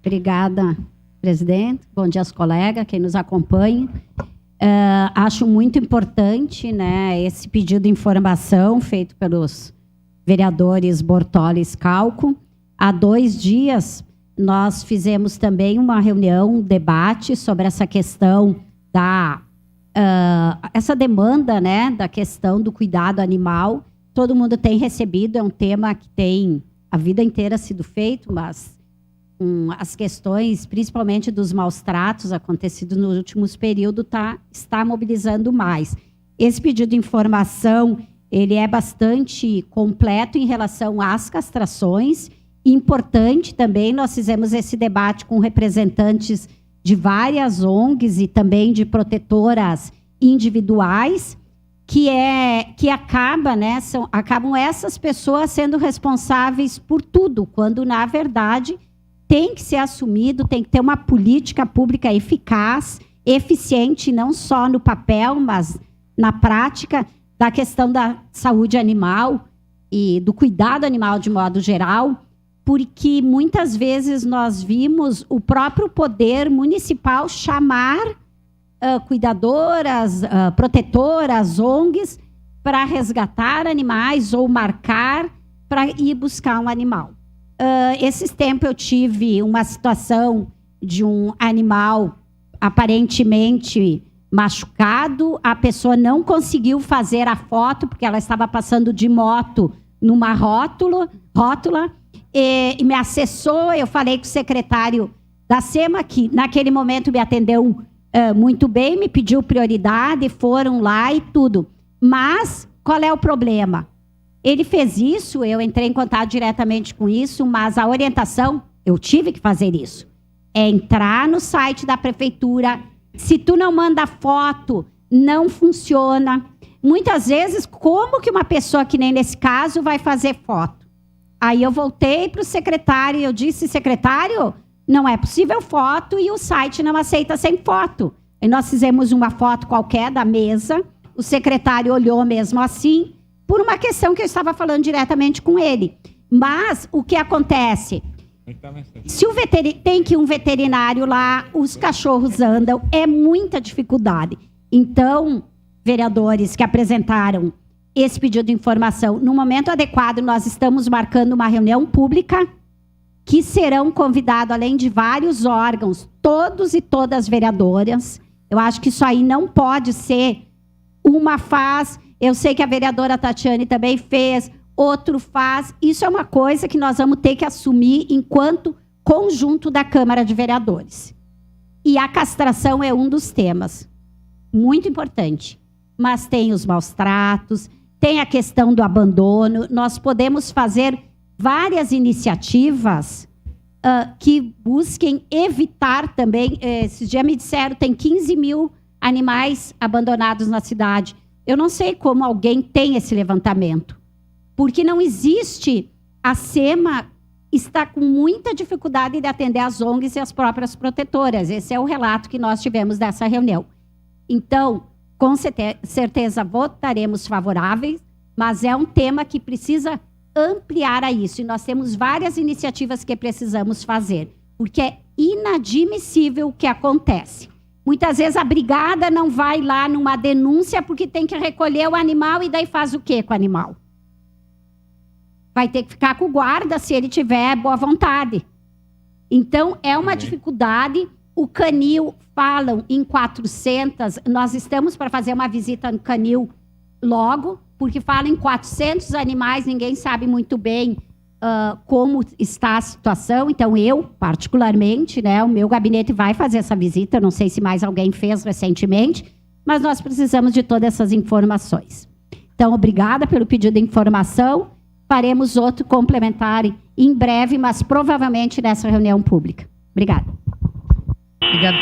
Obrigada, presidente. Bom dia aos colegas, quem nos acompanha. Acho muito importante, né, esse pedido de informação feito pelos vereadores Bortoli e Scalco. Há 2 dias, nós fizemos também uma reunião, um debate sobre essa questão essa demanda, né, da questão do cuidado animal. Todo mundo tem recebido, é um tema que tem a vida inteira sido feito, mas as questões, principalmente dos maus tratos acontecidos nos últimos períodos, está mobilizando mais. Esse pedido de informação, ele é bastante completo em relação às castrações. Importante também, nós fizemos esse debate com representantes de várias ONGs e também de protetoras individuais, que acabam essas pessoas sendo responsáveis por tudo, quando, na verdade, tem que ser assumido, tem que ter uma política pública eficaz, eficiente, não só no papel, mas na prática, da questão da saúde animal e do cuidado animal de modo geral, porque muitas vezes nós vimos o próprio poder municipal chamar cuidadoras, protetoras, ONGs, para resgatar animais ou marcar para ir buscar um animal. Esses tempos eu tive uma situação de um animal aparentemente machucado, a pessoa não conseguiu fazer a foto, porque ela estava passando de moto numa rótula, e me acessou. Eu falei com o secretário da SEMA, que naquele momento me atendeu muito bem, me pediu prioridade, foram lá e tudo. Mas qual é o problema? Ele fez isso, eu entrei em contato diretamente com isso, mas a orientação, eu tive que fazer isso. É entrar no site da prefeitura. Se tu não manda foto, não funciona. Muitas vezes, como que uma pessoa, que nem nesse caso, vai fazer foto? Aí eu voltei para o secretário e eu disse, secretário, não é possível foto e o site não aceita sem foto. E nós fizemos uma foto qualquer da mesa, o secretário olhou mesmo assim, por uma questão que eu estava falando diretamente com ele. Mas o que acontece? Se tem que ir um veterinário lá, os cachorros andam, é muita dificuldade. Então, vereadores que apresentaram esse pedido de informação, no momento adequado, nós estamos marcando uma reunião pública que serão convidados, além de vários órgãos, todos e todas vereadoras. Eu acho que isso aí não pode ser uma faz. Eu sei que a vereadora Tatiane também fez, outro faz. Isso é uma coisa que nós vamos ter que assumir enquanto conjunto da Câmara de Vereadores. E a castração é um dos temas. Muito importante. Mas tem os maus tratos, tem a questão do abandono. Nós podemos fazer várias iniciativas que busquem evitar também. Esses dias me disseram que tem 15 mil animais abandonados na cidade. Eu não sei como alguém tem esse levantamento. Porque não existe, a SEMA está com muita dificuldade de atender as ONGs e as próprias protetoras. Esse é o relato que nós tivemos dessa reunião. Então, com certeza votaremos favoráveis, mas é um tema que precisa ampliar a isso. E nós temos várias iniciativas que precisamos fazer, porque é inadmissível o que acontece. Muitas vezes a brigada não vai lá numa denúncia porque tem que recolher o animal e daí faz o quê com o animal? Vai ter que ficar com o guarda se ele tiver boa vontade. Então, é uma dificuldade. O canil, falam em 400, nós estamos para fazer uma visita no canil logo, porque falam em 400 animais, ninguém sabe muito bem como está a situação. Então, eu, particularmente, né, o meu gabinete vai fazer essa visita, não sei se mais alguém fez recentemente, mas nós precisamos de todas essas informações. Então, obrigada pelo pedido de informação, faremos outro complementar em breve, mas provavelmente nessa reunião pública. Obrigada. Obrigado.